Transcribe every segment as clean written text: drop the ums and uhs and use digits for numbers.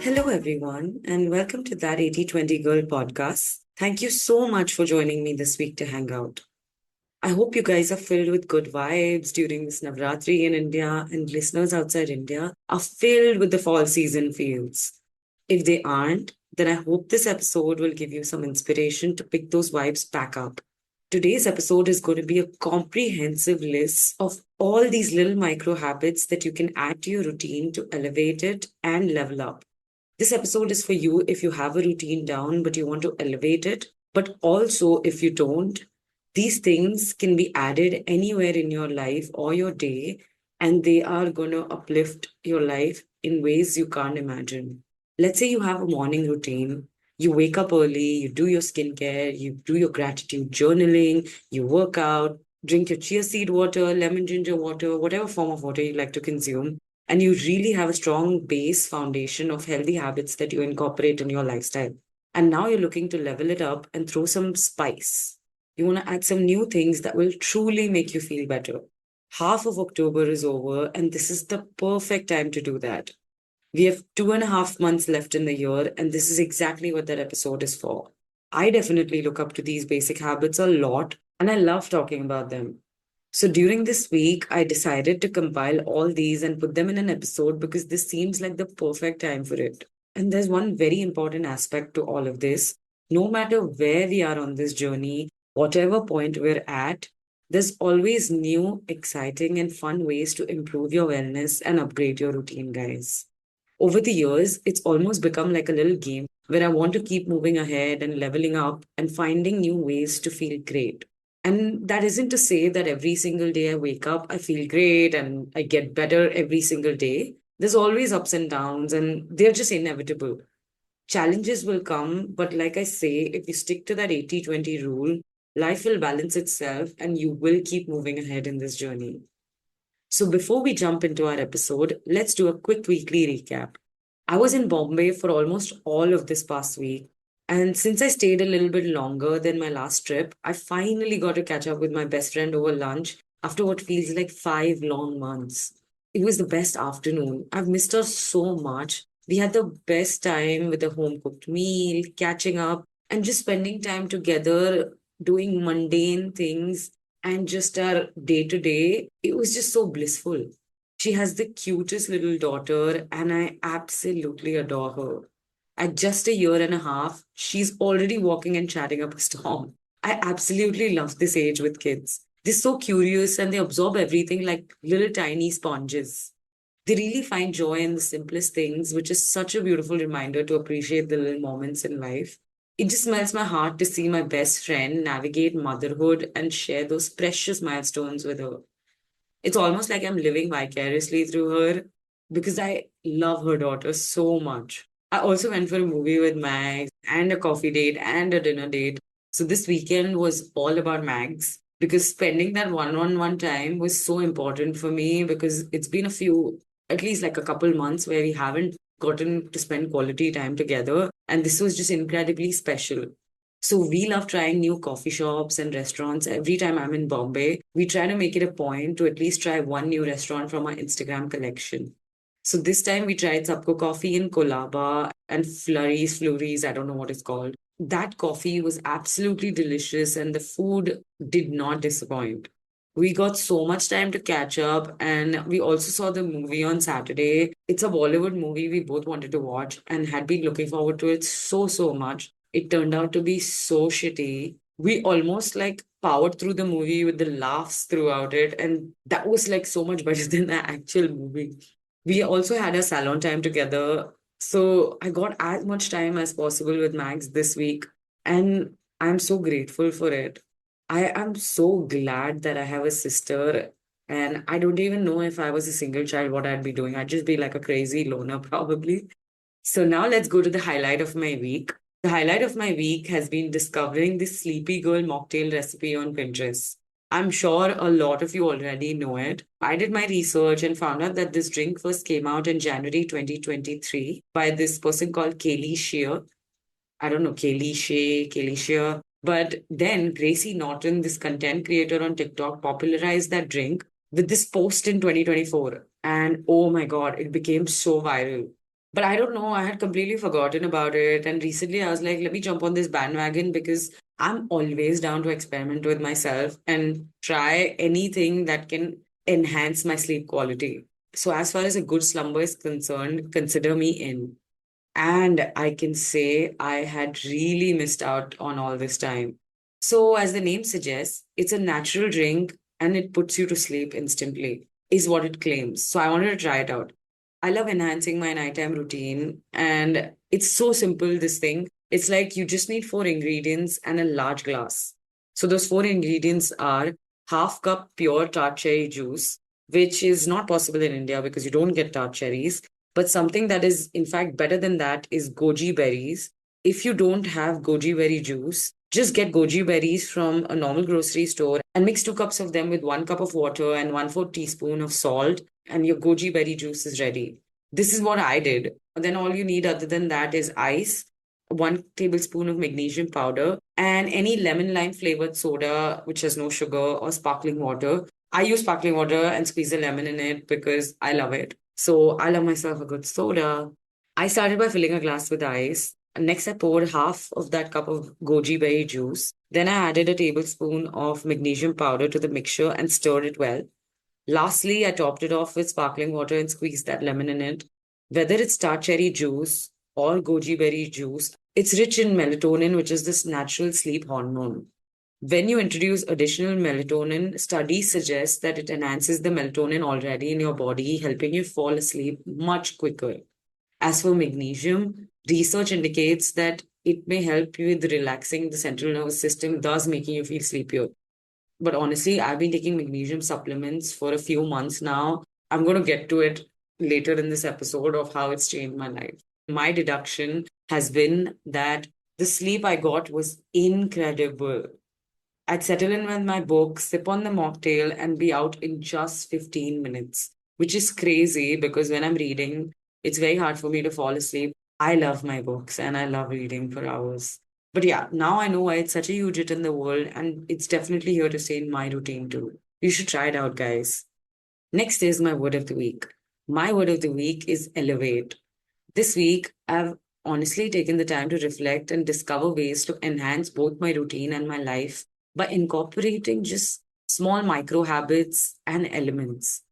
Hello, everyone, and welcome to That 8020 Girl podcast. Thank you so much for joining me this week to hang out. I hope you guys are filled with good vibes during this Navratri in India, and listeners outside India are filled with the fall season feels. If they aren't, then I hope this episode will give you some inspiration to pick those vibes back up. Today's episode is going to be a comprehensive list of all these little micro habits that you can add to your routine to elevate it and level up. This episode is for you if you have a routine down, but you want to elevate it. But also, if you don't, these things can be added anywhere in your life or your day, and they are going to uplift your life in ways you can't imagine. Let's say you have a morning routine. You wake up early, you do your skincare, you do your gratitude journaling, you work out, drink your chia seed water, lemon ginger water, whatever form of water you like to consume, and you really have a strong base foundation of healthy habits that you incorporate in your lifestyle. And now you're looking to level it up and throw some spice. You want to add some new things that will truly make you feel better. Half of October is over, and this is the perfect time to do that. We have 2.5 months left in the year, and this is exactly what that episode is for. I definitely look up to these basic habits a lot, and I love talking about them. So during this week, I decided to compile all these and put them in an episode because this seems like the perfect time for it. And there's one very important aspect to all of this. No matter where we are on this journey, whatever point we're at, there's always new, exciting, and fun ways to improve your wellness and upgrade your routine, guys. Over the years, it's almost become like a little game where I want to keep moving ahead and leveling up and finding new ways to feel great. And that isn't to say that every single day I wake up, I feel great and I get better every single day. There's always ups and downs, and they're just inevitable. Challenges will come, but like I say, if you stick to that 80-20 rule, life will balance itself and you will keep moving ahead in this journey. So before we jump into our episode, let's do a quick weekly recap. I was in Bombay for almost all of this past week. And since I stayed a little bit longer than my last trip, I finally got to catch up with my best friend over lunch after what feels like 5 long months. It was the best afternoon. I've missed her so much. We had the best time with a home cooked meal, catching up, and just spending time together, doing mundane things and just our day to day. It was just so blissful. She has the cutest little daughter, and I absolutely adore her. At just a year and a half, she's already walking and chatting up a storm. I absolutely love this age with kids. They're so curious and they absorb everything like little tiny sponges. They really find joy in the simplest things, which is such a beautiful reminder to appreciate the little moments in life. It just melts my heart to see my best friend navigate motherhood and share those precious milestones with her. It's almost like I'm living vicariously through her because I love her daughter so much. I also went for a movie with Max and a coffee date and a dinner date. So this weekend was all about Max because spending that one-on-one time was so important for me because it's been a few, at least like a couple months where we haven't gotten to spend quality time together. And this was just incredibly special. So we love trying new coffee shops and restaurants. Every time I'm in Bombay, we try to make it a point to at least try one new restaurant from our Instagram collection. So this time we tried Sabko Coffee in Kolaba and Flurries, I don't know what it's called. That coffee was absolutely delicious and the food did not disappoint. We got so much time to catch up, and we also saw the movie on Saturday. It's a Bollywood movie we both wanted to watch and had been looking forward to it so much. It turned out to be so shitty. We almost like powered through the movie with the laughs throughout it, and that was like so much better than the actual movie. We also had a salon time together. So I got as much time as possible with Max this week, and I'm so grateful for it. I am so glad that I have a sister, and I don't even know if I was a single child, what I'd be doing. I'd just be like a crazy loner, probably. So now let's go to the highlight of my week. The highlight of my week has been discovering this Sleepy Girl mocktail recipe on Pinterest. I'm sure a lot of you already know it. I did my research and found out that this drink first came out in January 2023 by this person called Kaylee Shear. I don't know, Kaylee Shea, Kaylee Shear. But then Gracie Norton, this content creator on TikTok, popularized that drink with this post in 2024. And oh my God, it became so viral. But I don't know, I had completely forgotten about it. And recently I was like, let me jump on this bandwagon because I'm always down to experiment with myself and try anything that can enhance my sleep quality. So, as far as a good slumber is concerned, consider me in. And I can say I had really missed out on all this time. So, as the name suggests, it's a natural drink and it puts you to sleep instantly, is what it claims. So, I wanted to try it out. I love enhancing my nighttime routine, and it's so simple. This thing, it's like you just need four ingredients and a large glass. So, those four ingredients are half cup pure tart cherry juice, which is not possible in India because you don't get tart cherries. But something that is, in fact, better than that is goji berries. If you don't have goji berry juice, just get goji berries from a normal grocery store and mix 2 cups of them with 1 cup of water and 1/4 teaspoon of salt, and your goji berry juice is ready. This is what I did. Then all you need other than that is ice, 1 tablespoon of magnesium powder, and any lemon lime flavored soda which has no sugar or sparkling water. I use sparkling water and squeeze a lemon in it because I love it. So I love myself a good soda. I started by filling a glass with ice. Next, I poured half of that cup of goji berry juice. Then I added a tablespoon of magnesium powder to the mixture and stirred it well. Lastly, I topped it off with sparkling water and squeezed that lemon in it. Whether it's tart cherry juice or goji berry juice, it's rich in melatonin, which is this natural sleep hormone. When you introduce additional melatonin, studies suggest that it enhances the melatonin already in your body, helping you fall asleep much quicker. As for magnesium, research indicates that it may help you with relaxing the central nervous system, thus making you feel sleepier. But honestly, I've been taking magnesium supplements for a few months now. I'm going to get to it later in this episode of how it's changed my life. My deduction has been that the sleep I got was incredible. I'd settle in with my book, sip on the mocktail, and be out in just 15 minutes, which is crazy because when I'm reading, it's very hard for me to fall asleep. I love my books and I love reading for hours. But yeah, now I know why it's such a huge hit in the world, and it's definitely here to stay in my routine too. You should try it out, guys. Next is my word of the week. My word of the week is elevate. This week, I've honestly taken the time to reflect and discover ways to enhance both my routine and my life by incorporating just small micro habits and elements.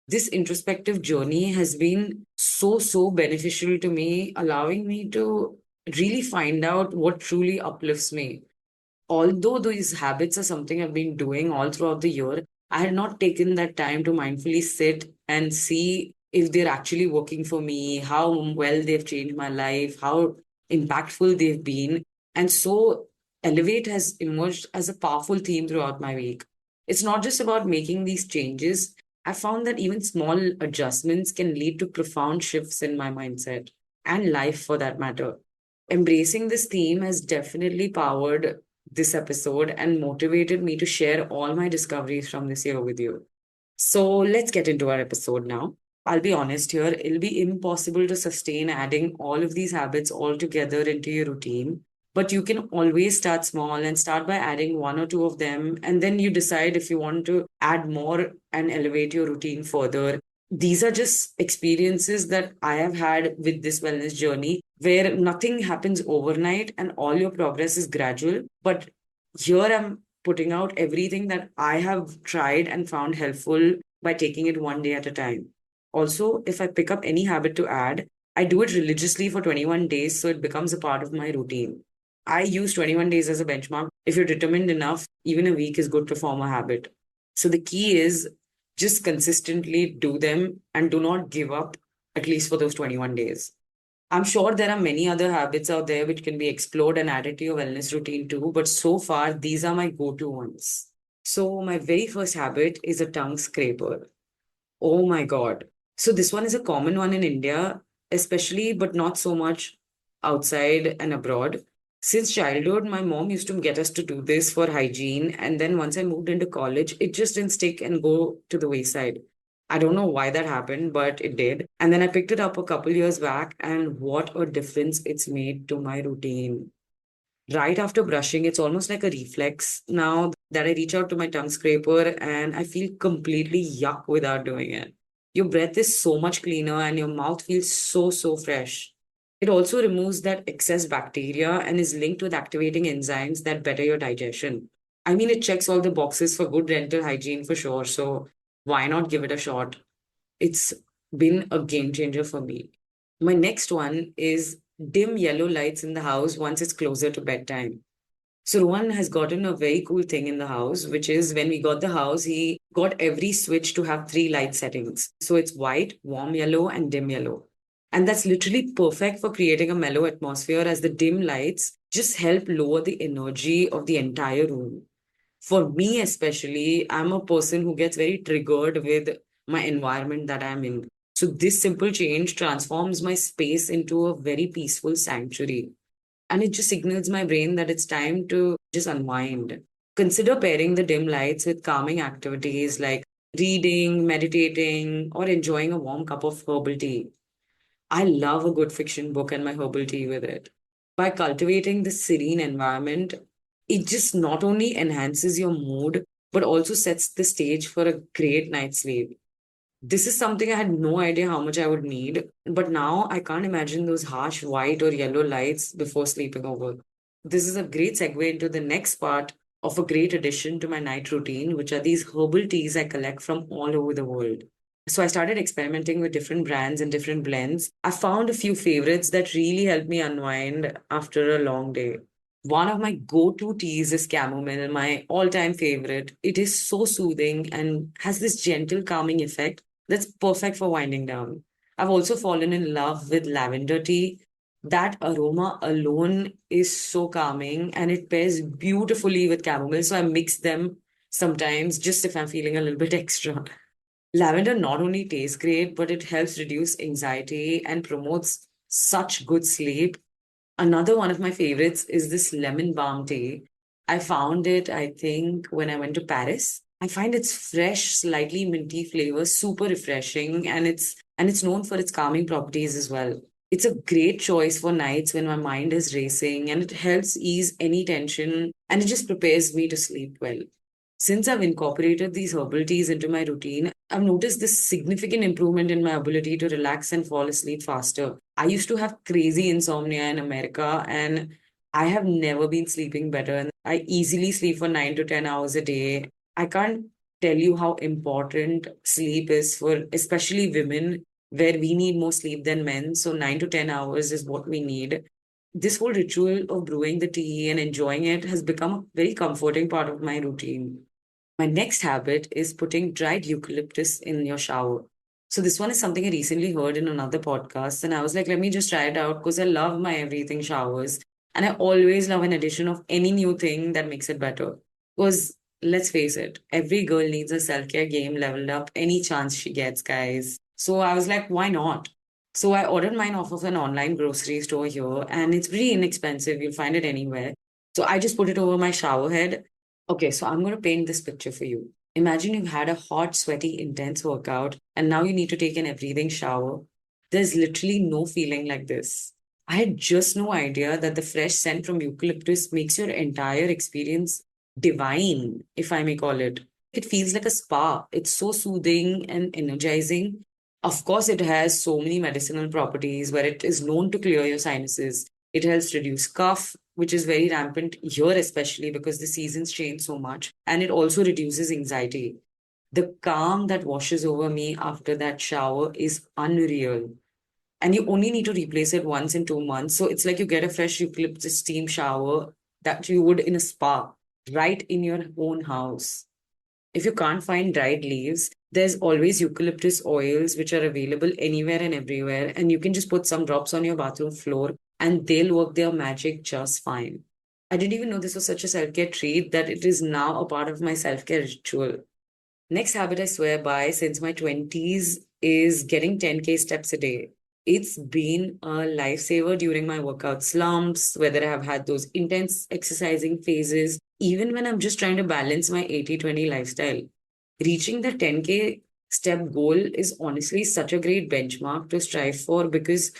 This introspective journey has been so beneficial to me, allowing me to really find out what truly uplifts me. Although these habits are something I've been doing all throughout the year, I had not taken that time to mindfully sit and see if they're actually working for me, how well they've changed my life, how impactful they've been. And so, Elevate has emerged as a powerful theme throughout my week. It's not just about making these changes. I found that even small adjustments can lead to profound shifts in my mindset and life for that matter. Embracing this theme has definitely powered this episode and motivated me to share all my discoveries from this year with you. So let's get into our episode now. I'll be honest here, it'll be impossible to sustain adding all of these habits all together into your routine. But you can always start small and start by adding one or two of them. And then you decide if you want to add more and elevate your routine further. These are just experiences that I have had with this wellness journey where nothing happens overnight and all your progress is gradual. But here I'm putting out everything that I have tried and found helpful by taking it one day at a time. Also, if I pick up any habit to add, I do it religiously for 21 days so it becomes a part of my routine. I use 21 days as a benchmark. If you're determined enough, even a week is good to form a habit. So the key is just consistently do them and do not give up, at least for those 21 days. I'm sure there are many other habits out there which can be explored and added to your wellness routine too, but so far, these are my go to ones. So, my very first habit is a tongue scraper. Oh my God. So, this one is a common one in India, especially, but not so much outside and abroad. Since childhood, my mom used to get us to do this for hygiene. And then once I moved into college, it just didn't stick and go to the wayside. I don't know why that happened, but it did. And then I picked it up a couple years back, and what a difference it's made to my routine. Right after brushing, it's almost like a reflex now that I reach out to my tongue scraper and I feel completely yuck without doing it. Your breath is so much cleaner and your mouth feels so fresh. It also removes that excess bacteria and is linked with activating enzymes that better your digestion. I mean, it checks all the boxes for good dental hygiene for sure, so why not give it a shot? It's been a game changer for me. My next one is dim yellow lights in the house once it's closer to bedtime. So Rohan has gotten a very cool thing in the house, which is when we got the house, he got every switch to have three light settings. So it's white, warm yellow, and dim yellow. And that's literally perfect for creating a mellow atmosphere as the dim lights just help lower the energy of the entire room. For me, especially, I'm a person who gets very triggered with my environment that I'm in. So this simple change transforms my space into a very peaceful sanctuary, and it just signals my brain that it's time to just unwind. Consider pairing the dim lights with calming activities like reading, meditating, or enjoying a warm cup of herbal tea. I love a good fiction book and my herbal tea with it. By cultivating this serene environment, it just not only enhances your mood, but also sets the stage for a great night's sleep. This is something I had no idea how much I would need, but now I can't imagine those harsh white or yellow lights before sleeping over. This is a great segue into the next part of a great addition to my night routine, which are these herbal teas I collect from all over the world. So I started experimenting with different brands and different blends. I found a few favorites that really helped me unwind after a long day. One of my go-to teas is chamomile, my all-time favorite. It is so soothing and has this gentle calming effect that's perfect for winding down. I've also fallen in love with lavender tea. That aroma alone is so calming and it pairs beautifully with chamomile. So I mix them sometimes just if I'm feeling a little bit extra. Lavender not only tastes great, but it helps reduce anxiety and promotes such good sleep. Another one of my favorites is this lemon balm tea. I found it, I think, when I went to Paris. I find its fresh, slightly minty flavor super refreshing, and it's known for its calming properties as well. It's a great choice for nights when my mind is racing, and it helps ease any tension, and it just prepares me to sleep well. Since I've incorporated these herbal teas into my routine, I've noticed this significant improvement in my ability to relax and fall asleep faster. I used to have crazy insomnia in America, and I have never been sleeping better. And I easily sleep for 9 to 10 hours a day. I can't tell you how important sleep is for especially women, where we need more sleep than men. So 9 to 10 hours is what we need. This whole ritual of brewing the tea and enjoying it has become a very comforting part of my routine. My next habit is putting dried eucalyptus in your shower. So this one is something I recently heard in another podcast, and I was like, let me just try it out because I love my everything showers, and I always love an addition of any new thing that makes it better. Because let's face it, every girl needs a self-care game leveled up any chance she gets, guys. So I was like, why not? So I ordered mine off of an online grocery store here, and it's pretty inexpensive. You'll find it anywhere. So I just put it over my shower head. Okay, so I'm going to paint this picture for you. Imagine you've had a hot, sweaty, intense workout and now you need to take an everything shower. There's literally no feeling like this. I had just no idea that the fresh scent from eucalyptus makes your entire experience divine, if I may call it. It feels like a spa. It's so soothing and energizing. Of course, it has so many medicinal properties where it is known to clear your sinuses. It helps reduce cough, which is very rampant here, especially because the seasons change so much. And it also reduces anxiety. The calm that washes over me after that shower is unreal. And you only need to replace it once in 2 months. So it's like you get a fresh eucalyptus steam shower that you would in a spa right in your own house. If you can't find dried leaves, there's always eucalyptus oils which are available anywhere and everywhere. And you can just put some drops on your bathroom floor and they'll work their magic just fine. I didn't even know this was such a self care treat that it is now a part of my self care ritual. Next habit I swear by since my 20s is getting 10K steps a day. It's been a lifesaver during my workout slumps, whether I have had those intense exercising phases, even when I'm just trying to balance my 80-20 lifestyle. Reaching the 10K step goal is honestly such a great benchmark to strive for because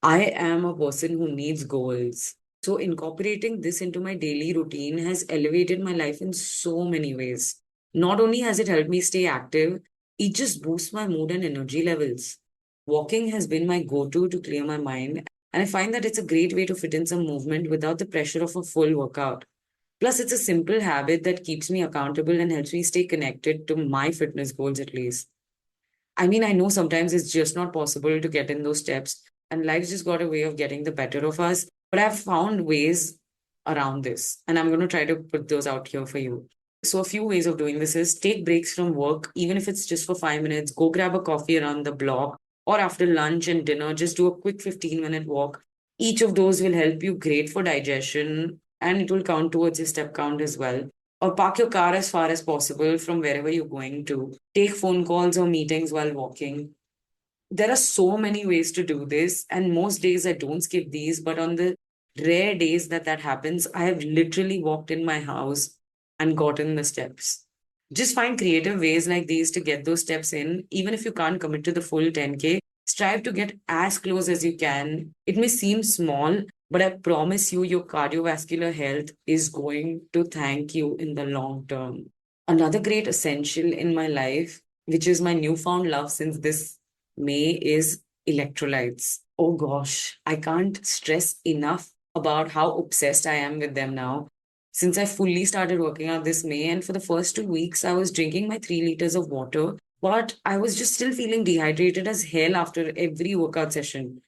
I am a person who needs goals. So, incorporating this into my daily routine has elevated my life in so many ways. Not only has it helped me stay active, It just boosts my mood and energy levels. Walking has been my go to clear my mind, and I find that it's a great way to fit in some movement without the pressure of a full workout. Plus, it's a simple habit that keeps me accountable and helps me stay connected to my fitness goals at least. I mean, I know sometimes it's just not possible to get in those steps, and life's just got a way of getting the better of us. But I've found ways around this, and I'm going to try to put those out here for you. So, a few ways of doing this is take breaks from work, even if it's just for 5 minutes, go grab a coffee around the block, or after lunch and dinner, just do a quick 15-minute walk. Each of those will help you great for digestion, and it will count towards your step count as well. Or park your car as far as possible from wherever you're going to. Take phone calls or meetings while walking. There are so many ways to do this, and most days I don't skip these, but on the rare days that that happens, I have literally walked in my house and gotten the steps. Just find creative ways like these to get those steps in, even if you can't commit to the full 10K. Strive to get as close as you can. It may seem small, but I promise you, your cardiovascular health is going to thank you in the long term. Another great essential in my life, which is my newfound love since this May, is electrolytes. Oh gosh, I can't stress enough about how obsessed I am with them now. Since I fully started working out this May, and for the first 2 weeks, I was drinking my 3 liters of water, but I was just still feeling dehydrated as hell after every workout session.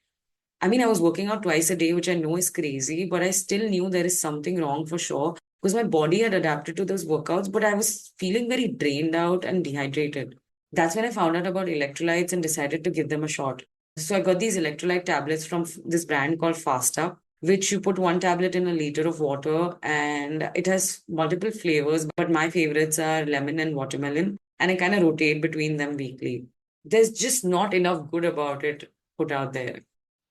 I mean, I was working out twice a day, which I know is crazy, but I still knew there is something wrong for sure because my body had adapted to those workouts, but I was feeling very drained out and dehydrated. That's when I found out about electrolytes and decided to give them a shot. So I got these electrolyte tablets from this brand called Fasta, which you put one tablet in a liter of water, and it has multiple flavors, but my favorites are lemon and watermelon, and I kind of rotate between them weekly. There's just not enough good about it put out there.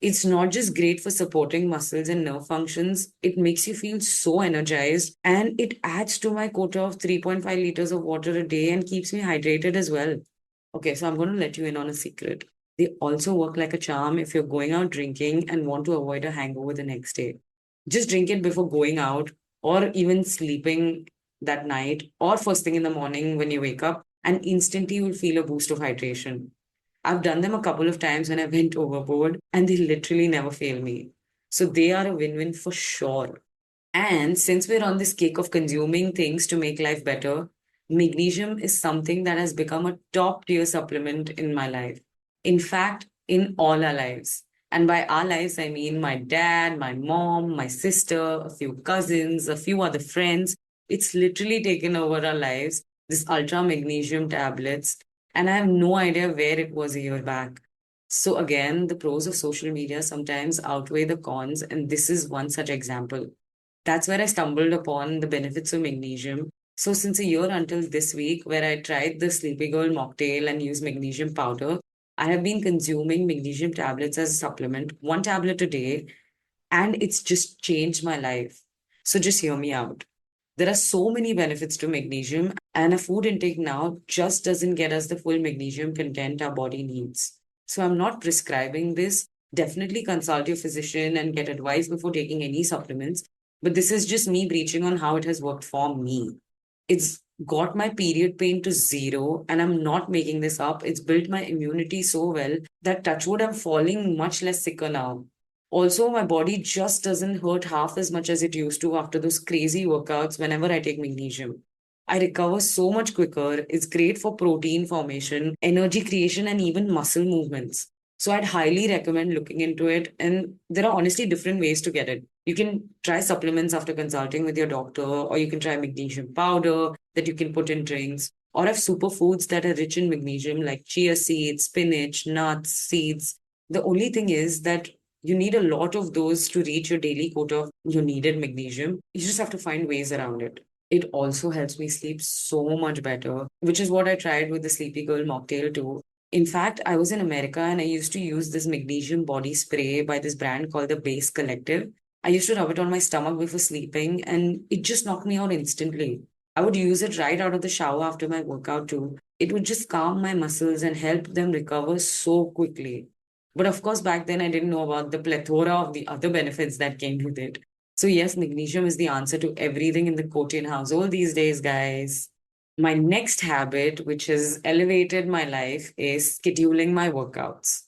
It's not just great for supporting muscles and nerve functions, it makes you feel so energized, and it adds to my quota of 3.5 liters of water a day and keeps me hydrated as well. Okay, so I'm going to let you in on a secret. They also work like a charm if you're going out drinking and want to avoid a hangover the next day. Just drink it before going out or even sleeping that night or first thing in the morning when you wake up, and instantly you'll feel a boost of hydration. I've done them a couple of times when I went overboard, and they literally never fail me. So they are a win win for sure. And since we're on this kick of consuming things to make life better, magnesium is something that has become a top tier supplement in my life. In fact, in all our lives. And by our lives, I mean my dad, my mom, my sister, a few cousins, a few other friends. It's literally taken over our lives, this ultra magnesium tablets. And I have no idea where it was a year back. So, again, the pros of social media sometimes outweigh the cons, and this is one such example. That's where I stumbled upon the benefits of magnesium. So, since a year until this week, where I tried the Sleepy Girl mocktail and used magnesium powder, I have been consuming magnesium tablets as a supplement, one tablet a day, and it's just changed my life. So, just hear me out. There are so many benefits to magnesium, and a food intake now just doesn't get us the full magnesium content our body needs. So, I'm not prescribing this. Definitely consult your physician and get advice before taking any supplements. But this is just me preaching on how it has worked for me. It's got my period pain to zero, and I'm not making this up. It's built my immunity so well that touchwood, I'm falling much less sicker now. Also, my body just doesn't hurt half as much as it used to after those crazy workouts whenever I take magnesium. I recover so much quicker. It's great for protein formation, energy creation, and even muscle movements. So I'd highly recommend looking into it. And there are honestly different ways to get it. You can try supplements after consulting with your doctor, or you can try magnesium powder that you can put in drinks, or have superfoods that are rich in magnesium like chia seeds, spinach, nuts, seeds. The only thing is that you need a lot of those to reach your daily quota of your needed magnesium. You just have to find ways around it. It also helps me sleep so much better, which is what I tried with the Sleepy Girl mocktail too. In fact, I was in America and I used to use this magnesium body spray by this brand called the Base Collective. I used to rub it on my stomach before sleeping, and it just knocked me out instantly. I would use it right out of the shower after my workout too. It would just calm my muscles and help them recover so quickly. But of course, back then I didn't know about the plethora of the other benefits that came with it. So, yes, magnesium is the answer to everything in the Kotian household these days, guys. My next habit, which has elevated my life, is scheduling my workouts.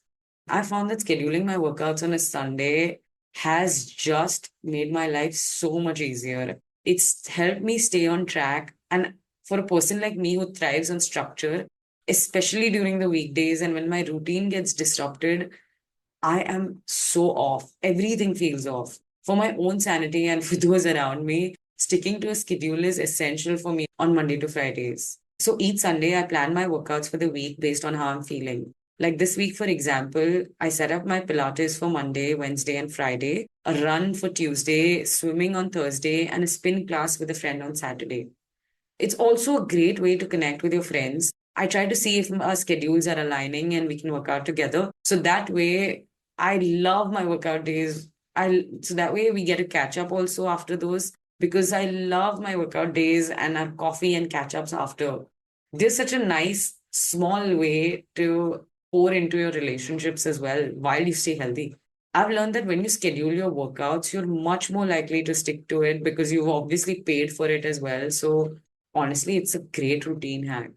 I found that scheduling my workouts on a Sunday has just made my life so much easier. It's helped me stay on track. And for a person like me who thrives on structure, especially during the weekdays and when my routine gets disrupted, I am so off. Everything feels off. For my own sanity and for those around me, sticking to a schedule is essential for me on Monday to Fridays. So each Sunday, I plan my workouts for the week based on how I'm feeling. Like this week, for example, I set up my Pilates for Monday, Wednesday, and Friday, a run for Tuesday, swimming on Thursday, and a spin class with a friend on Saturday. It's also a great way to connect with your friends. I try to see if our schedules are aligning and we can work out together. So that way, I love my workout days. So that way we get to catch up also after those because I love my workout days and our coffee and catch ups after. There's such a nice small way to pour into your relationships as well while you stay healthy. I've learned that when you schedule your workouts, you're much more likely to stick to it because you've obviously paid for it as well. So honestly, it's a great routine hack.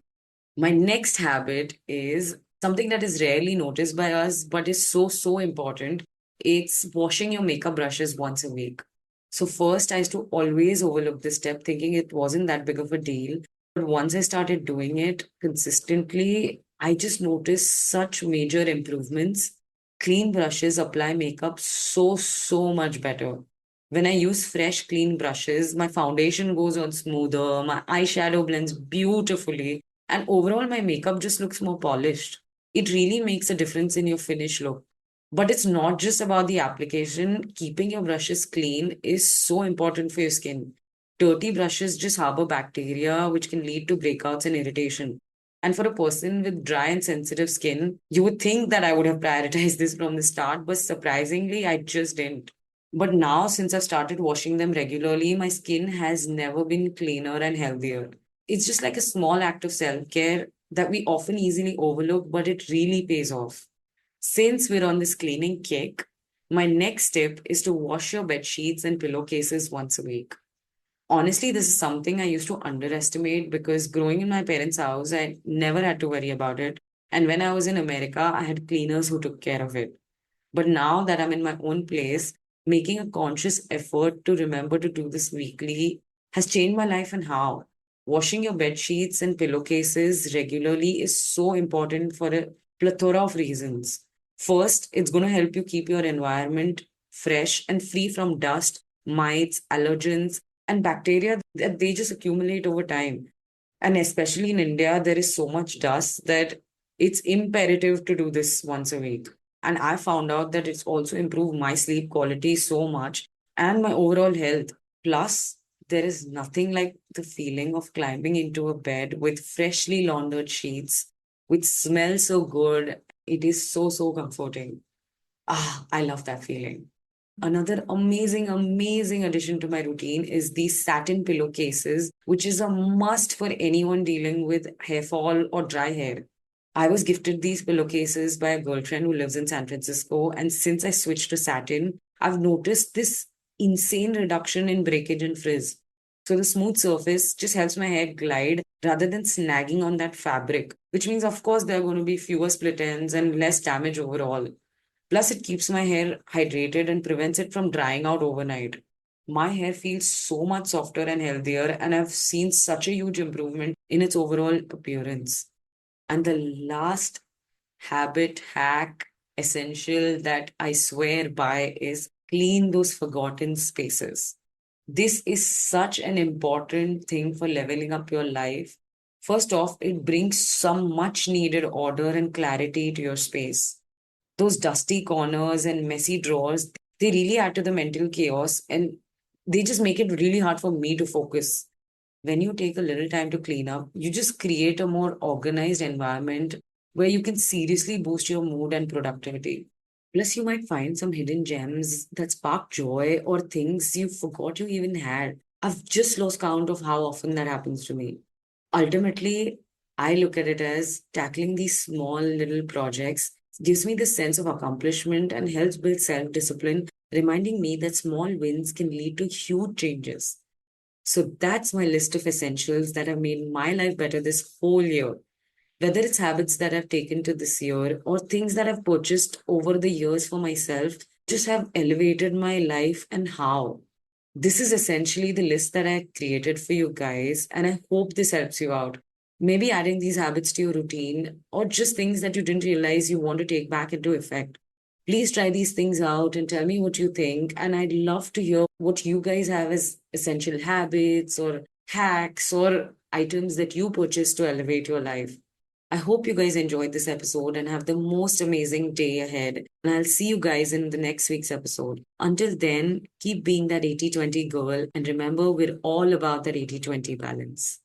My next habit is something that is rarely noticed by us, but is so important. It's washing your makeup brushes once a week. So, first, I used to always overlook this step, thinking it wasn't that big of a deal. But once I started doing it consistently, I just noticed such major improvements. Clean brushes apply makeup so much better. When I use fresh, clean brushes, my foundation goes on smoother, my eyeshadow blends beautifully, and overall, my makeup just looks more polished. It really makes a difference in your finish look. But it's not just about the application. Keeping your brushes clean is so important for your skin. Dirty brushes just harbor bacteria, which can lead to breakouts and irritation. And for a person with dry and sensitive skin, you would think that I would have prioritized this from the start, but surprisingly, I just didn't. But now, since I've started washing them regularly, my skin has never been cleaner and healthier. It's just like a small act of self care that we often easily overlook, but it really pays off. Since we're on this cleaning kick, my next tip is to wash your bed sheets and pillowcases once a week. Honestly, this is something I used to underestimate because growing in my parents' house, I never had to worry about it. And when I was in America, I had cleaners who took care of it. But now that I'm in my own place, making a conscious effort to remember to do this weekly has changed my life and how. Washing your bed sheets and pillowcases regularly is so important for a plethora of reasons. First, it's going to help you keep your environment fresh and free from dust, mites, allergens, and bacteria that they just accumulate over time. And especially in India, there is so much dust that it's imperative to do this once a week. And I found out that it's also improved my sleep quality so much and my overall health. Plus, there is nothing like the feeling of climbing into a bed with freshly laundered sheets, which smell so good. It is so comforting. Ah, I love that feeling. Another amazing addition to my routine is these satin pillowcases, which is a must for anyone dealing with hair fall or dry hair. I was gifted these pillowcases by a girlfriend who lives in San Francisco, and since I switched to satin, I've noticed this insane reduction in breakage and frizz. So the smooth surface just helps my hair glide rather than snagging on that fabric, which means, of course, there are going to be fewer split ends and less damage overall. Plus, it keeps my hair hydrated and prevents it from drying out overnight. My hair feels so much softer and healthier, and I've seen such a huge improvement in its overall appearance. And the last habit, hack, essential that I swear by is clean those forgotten spaces. This is such an important thing for leveling up your life. First off, it brings some much needed order and clarity to your space. Those dusty corners and messy drawers, they really add to the mental chaos and they just make it really hard for me to focus. When you take a little time to clean up, you just create a more organized environment where you can seriously boost your mood and productivity. Plus, you might find some hidden gems that spark joy or things you forgot you even had. I've just lost count of how often that happens to me. Ultimately, I look at it as tackling these small little projects gives me this sense of accomplishment and helps build self discipline, reminding me that small wins can lead to huge changes. So that's my list of essentials that have made my life better this whole year. Whether it's habits that I've taken to this year or things that I've purchased over the years for myself, just have elevated my life and how. This is essentially the list that I created for you guys, and I hope this helps you out. Maybe adding these habits to your routine or just things that you didn't realize you want to take back into effect. Please try these things out and tell me what you think. And I'd love to hear what you guys have as essential habits or hacks or items that you purchase to elevate your life. I hope you guys enjoyed this episode and have the most amazing day ahead. And I'll see you guys in the next week's episode. Until then, keep being that 80-20 girl. And remember, we're all about that 80-20 balance.